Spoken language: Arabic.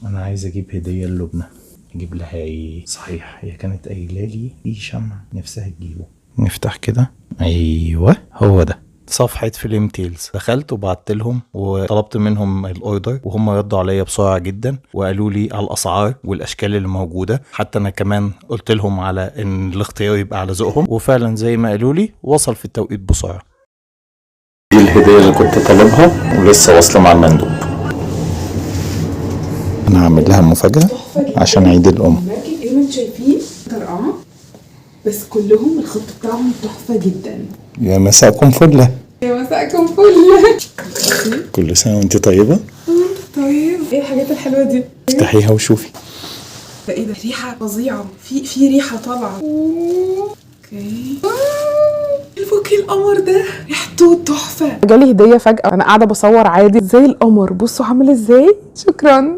انا عايز اجيب هديه للبنى. اجيب لها ايه صحيح؟ هي كانت قايله لي في شمع نفسها تجيبه. نفتح كده. ايوه هو ده صفحة فيلم تيلز. دخلت وبعت لهم وطلبت منهم الاوردر، وهم ردوا عليا بسرعة جدا وقالوا لي على الاسعار والاشكال اللي موجودة. حتى انا كمان قلت لهم على ان الاختيار يبقى على ذوقهم، وفعلا زي ما قالوا لي وصل في التوقيت بسرعة. دي الهدية اللي كنت طالبها ولسه واصلة مع المندوب. انا هعمل لها مفاجأة عشان عيد الام. زي ما انتم شايفين طرقعة، بس كلهم الخط بتاعهم تحفة جدا. يا مساءكم فله. يا مساءكم فل. كل سنة وانت طيبة. طيب ايه الحاجات الحلوة دي؟ افتحيها وشوفي. ده ايه ده؟ ريحة فظيعة، في ريحة طالعة. اوكي. البوكي القمر ده ريحته تحفة. جالي هدية فجأة، انا قاعدة بصور عادي زي القمر، بصوا عامل ازاي. شكرا.